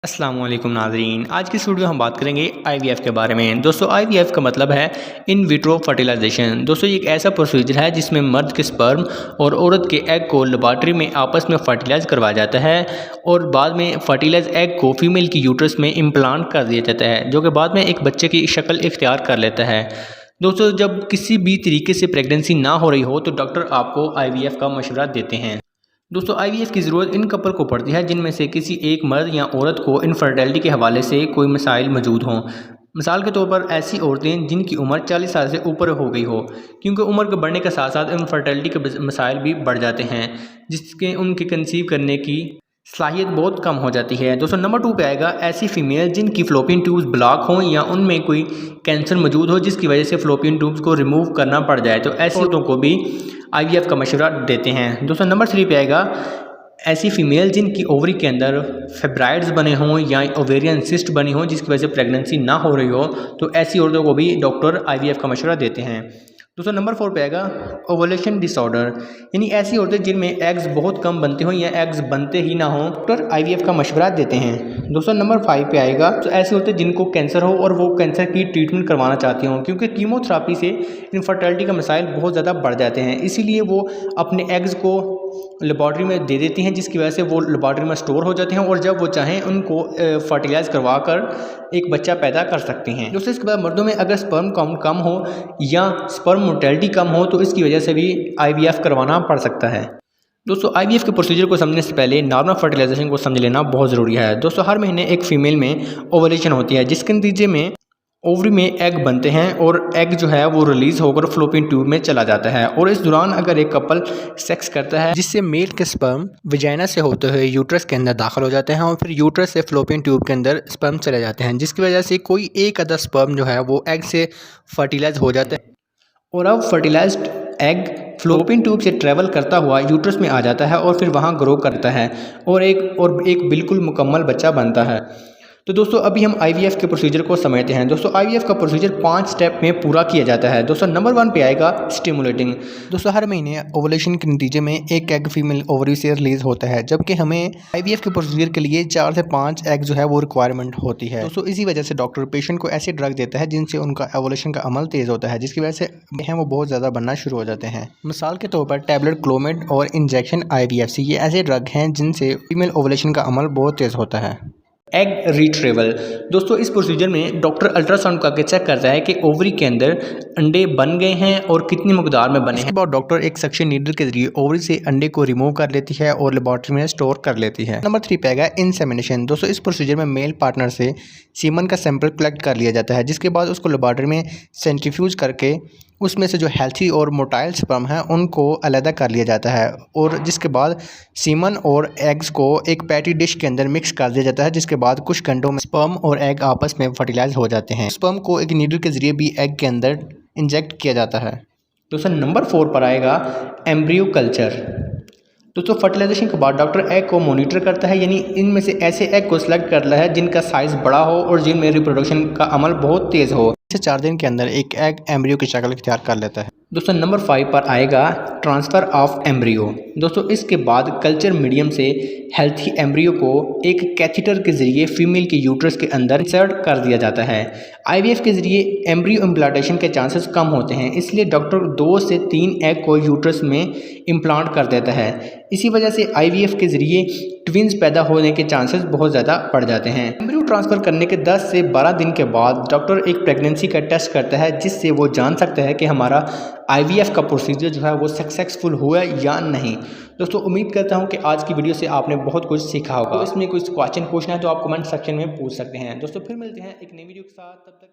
अस्सलाम वालेकुम नाज़रीन। आज की इस वीडियो में हम बात करेंगे आईवीएफ के बारे में। दोस्तों आईवीएफ का मतलब है इन विट्रो फर्टिलाइजेशन। दोस्तों ये एक ऐसा प्रोसीजर है जिसमें मर्द के स्पर्म और औरत के एग को लेबॉर्ट्री में आपस में फर्टिलाइज करवाया जाता है और बाद में फर्टिलाइज एग को फीमेल की यूट्रस में इम्प्लांट कर दिया जाता है, जो कि बाद में एक बच्चे की शक्ल इख्तियार कर लेता है। दोस्तों जब किसी भी तरीके से प्रेगनेंसी ना हो रही हो तो डॉक्टर आपको आईवीएफ का मशवरा देते हैं। दोस्तों आईवीएफ की ज़रूरत इन कपल को पड़ती है जिनमें से किसी एक मर्द या औरत को इनफर्टिलिटी के हवाले से कोई मसाइल मौजूद हों। मिसाल के तौर पर ऐसी औरतें जिनकी उम्र 40 साल से ऊपर हो गई हो, क्योंकि उम्र के बढ़ने के साथ साथ इनफर्टिलिटी के मसाइल भी बढ़ जाते हैं जिसके उनके कंसीव करने की सलाहियत बहुत कम हो जाती है। दोस्तों नंबर 2 पे आएगा ऐसी फीमेल जिनकी फ्लोपियन ट्यूब्स ब्लॉक हों या उनमें कोई कैंसर मौजूद हो जिसकी वजह से फ्लोपियन ट्यूब्स को रिमूव करना पड़ जाए, तो ऐसी औरतों को भी आईवीएफ का मशवरा देते हैं। दोस्तों नंबर 3 पे आएगा ऐसी फीमेल जिनकी ओवरी के अंदर फेब्राइड्स बने हों या ओवेरियन सिस्ट बनी हो जिसकी वजह से प्रेगनेंसी ना हो रही हो, तो ऐसी औरतों को भी डॉक्टर आईवीएफ का मशवरा देते हैं। दोस्तों नंबर 4 पे आएगा ओवुलेशन डिसऑर्डर, यानी ऐसी औरतें जिनमें एग्स बहुत कम बनते हों या एग्स बनते ही ना हों, डॉक्टर आईवीएफ का मशवरा देते हैं। दोस्तों नंबर 5 पे आएगा तो ऐसी औरतें जिनको कैंसर हो और वो कैंसर की ट्रीटमेंट करवाना चाहती हों, क्योंकि कीमोथेरापी से इनफर्टिलिटी का मसाइल बहुत ज़्यादा बढ़ जाते हैं, इसीलिए वो अपने एग्स को लेबॉर्ट्री में दे देती हैं जिसकी वजह से वो लेबॉर्ट्री में स्टोर हो जाते हैं और जब वो चाहें उनको फर्टिलाइज करवा कर एक बच्चा पैदा कर सकती हैं। दोस्तों इसके बाद मर्दों में अगर स्पर्म काउंट कम हो या स्पर्म मोर्टेलिटी कम हो तो इसकी वजह से भी आईवीएफ करवाना पड़ सकता है। दोस्तों आईवीएफ के प्रोसीजर को समझने से पहले नॉर्मल फर्टिलाइजेशन को समझ लेना बहुत ज़रूरी है। दोस्तों हर महीने एक फीमेल में ओवुलेशन होती है जिसके नतीजे में ओवरी में एग बनते हैं और एग जो है वो रिलीज़ होकर फ्लोपियन ट्यूब में चला जाता है और इस दौरान अगर एक कपल सेक्स करता है जिससे मेल के स्पर्म वजाइना से होते हुए यूट्रस के अंदर दाखिल हो जाते हैं और फिर यूट्रस से फ्लोपियन ट्यूब के अंदर स्पर्म चले जाते हैं, जिसकी वजह से कोई एक आधा स्पर्म जो है वो एग से फर्टिलाइज हो जाता है और अब फर्टिलाइज्ड एग फ्लोपियन ट्यूब से ट्रैवल करता हुआ यूट्रस में आ जाता है और फिर वहाँ ग्रो करता है और एक बिल्कुल मुकम्मल बच्चा बनता है। तो दोस्तों अभी हम आईवीएफ के प्रोसीजर को समझते हैं। दोस्तों आईवीएफ का प्रोसीजर 5 स्टेप में पूरा किया जाता है। दोस्तों नंबर 1 पे आएगा स्टिमुलेटिंग। दोस्तों हर महीने ओवुलेशन के नतीजे में एक एग फीमेल ओवरी से रिलीज होता है, जबकि हमें आईवीएफ के प्रोसीजर के लिए 4 से 5 एग जो है वो रिक्वायरमेंट होती है। दोस्तों इसी वजह से डॉक्टर पेशेंट को ऐसे ड्रग देता है जिनसे उनका ओवुलेशन का अमल तेज़ होता है, जिसकी वजह से वो बहुत ज़्यादा बनना शुरू हो जाते हैं। मिसाल के तौर पर टैबलेट क्लोमिड और इंजेक्शन IVFC ये ऐसे ड्रग हैं जिनसे फीमेल ओवुलेशन का अमल बहुत तेज़ होता है। Egg retrieval. दोस्तों इस प्रोसीजर में डॉक्टर अल्ट्रासाउंड करके चेक करता है कि ओवरी के अंदर अंडे बन गए हैं और कितनी मकदार में बने हैं। इसके बाद डॉक्टर एक सक्शन नीडल के जरिए ओवरी से अंडे को रिमूव कर लेती है और लेबॉर्ट्री में स्टोर कर लेती है। नंबर 3 पे आएगा इंसेमिनेशन। दोस्तों इस प्रोसीजर में मेल पार्टनर से सीमन का सैंपल कलेक्ट कर लिया जाता है, जिसके बाद उसको लेबॉर्ट्री में सेंट्रीफ्यूज करके उसमें से जो हेल्थी और मोटाइल स्पर्म है उनको अलग कर लिया जाता है और जिसके बाद सीमन और एग्स को एक पैटी डिश के अंदर मिक्स कर दिया जाता है, जिसके बाद कुछ घंटों में स्पर्म और एग आपस में फर्टिलाइज हो जाते हैं। स्पर्म को एक नीडल के जरिए भी एग के अंदर इंजेक्ट किया जाता है। दोस्तों नंबर 4 पर आएगा एम्ब्रियो कल्चर। दोस्तों फर्टिलाइजेशन के बाद डॉक्टर एग को मॉनिटर करता है, यानी इनमें से ऐसे एग को सिलेक्ट करता है जिनका साइज़ बड़ा हो और जिनमें रिप्रोडक्शन का अमल बहुत तेज़ हो। 4 दिन के अंदर एक एग एम्ब्रियो की शक्ल इख्तियार कर लेता है। दोस्तों नंबर 5 पर आएगा ट्रांसफ़र ऑफ एम्ब्रियो। दोस्तों इसके बाद कल्चर मीडियम से हेल्थी एम्ब्रियो को एक कैथीटर के ज़रिए फीमेल के यूट्रस के अंदर इंसर्ट कर दिया जाता है। आईवीएफ के ज़रिए एम्ब्रियो इम्प्लांटेशन के चांसेस कम होते हैं, इसलिए डॉक्टर 2 से 3 एग को यूट्रस में इम्प्लांट कर देता है। इसी वजह से आईवीएफ के ज़रिए ट्विंस पैदा होने के चांसेस बहुत ज़्यादा बढ़ जाते हैं। एम्ब्रियो ट्रांसफ़र करने के 10 से 12 दिन के बाद डॉक्टर एक प्रेगनेंसी का टेस्ट करता है, जिससे वो जान सकता है कि हमारा आईवीएफ का प्रोसीजर जो है वो सक्सेसफुल हुआ या नहीं। दोस्तों उम्मीद करता हूँ कि आज की वीडियो से आपने बहुत कुछ सीखा होगा। तो इसमें कुछ क्वेश्चन पूछना है तो आप कमेंट सेक्शन में पूछ सकते हैं। दोस्तों फिर मिलते हैं एक नई वीडियो के साथ, तब तक